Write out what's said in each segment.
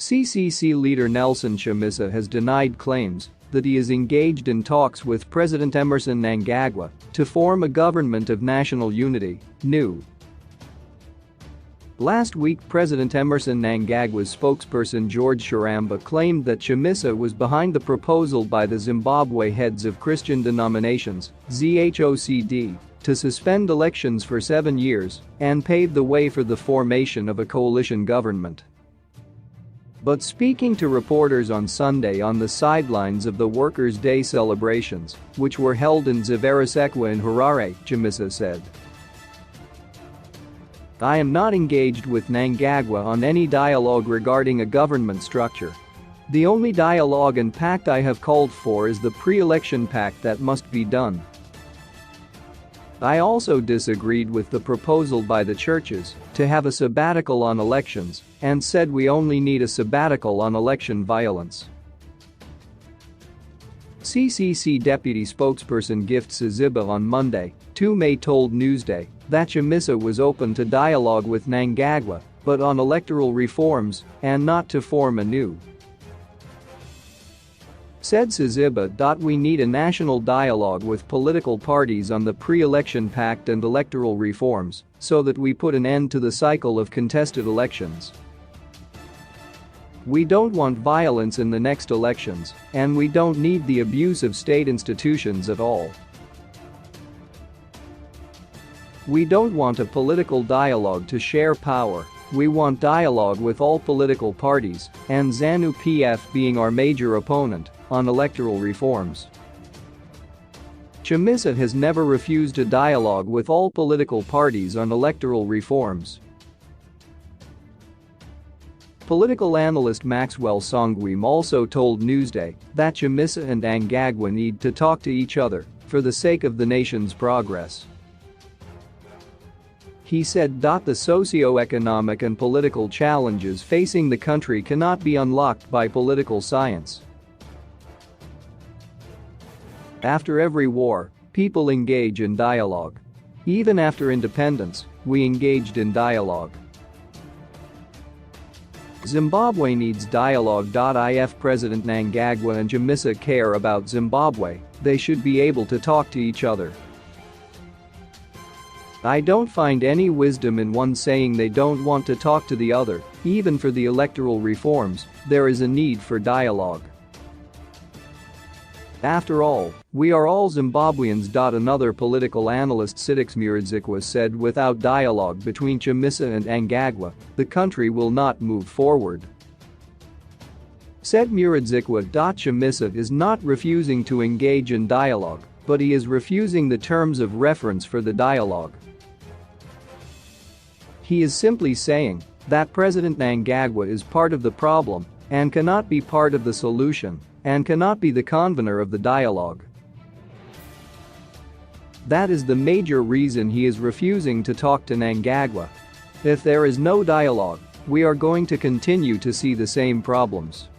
CCC leader Nelson Chamisa has denied claims that he is engaged in talks with President Emmerson Mnangagwa to form a government of national unity, ZANU. Last week, President Emmerson Mnangagwa's spokesperson George Sharamba claimed that Chamisa was behind the proposal by the Zimbabwe heads of Christian denominations, ZANU, to suspend elections for 7 years and pave the way for the formation of a coalition government. But speaking to reporters on Sunday on the sidelines of the Workers' Day celebrations, which were held in Zimbabwe in Harare, Chamisa said, "I am not engaged with Mnangagwa on any dialogue regarding a government structure. The only dialogue and pact I have called for is the pre-election pact that must be done. I also disagreed with the proposal by the churches to have a sabbatical on elections and said we only need a sabbatical on election violence." CCC deputy spokesperson Gift Siziba on Monday, 2 May told Newsday that Chamisa was open to dialogue with Mnangagwa, but on electoral reforms and not to form a ZANU. Said Siziba, "We need a national dialogue with political parties on the pre-election pact and electoral reforms so that we put an end to the cycle of contested elections. We don't want violence in the next elections, and we don't need the abuse of state institutions at all. We don't want a political dialogue to share power. We want dialogue with all political parties, and ZANU-PF being our major opponent, on electoral reforms." Chamisa has never refused a dialogue with all political parties on electoral reforms. Political analyst Maxwell Songwim also told Newsday that Chamisa and Mnangagwa need to talk to each other for the sake of the nation's progress. He said, "The socio-economic and political challenges facing the country cannot be unlocked by political science. After every war, people engage in dialogue. Even after independence, we engaged in dialogue. Zimbabwe needs dialogue. If President Mnangagwa and Chamisa care about Zimbabwe, they should be able to talk to each other. I don't find any wisdom in one saying they don't want to talk to the other. Even for the electoral reforms, there is a need for dialogue. After all, we are all Zimbabweans." Another political analyst Sidix Murudzikwa said without dialogue between Chamisa and Mnangagwa, the country will not move forward. Said Murudzikwa, "Chamisa is not refusing to engage in dialogue, but he is refusing the terms of reference for the dialogue. He is simply saying that President Mnangagwa is part of the problem and cannot be part of the solution and cannot be the convener of the dialogue. That is the major reason he is refusing to talk to Mnangagwa. If there is no dialogue, we are going to continue to see the same problems."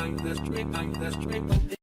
I'm the straight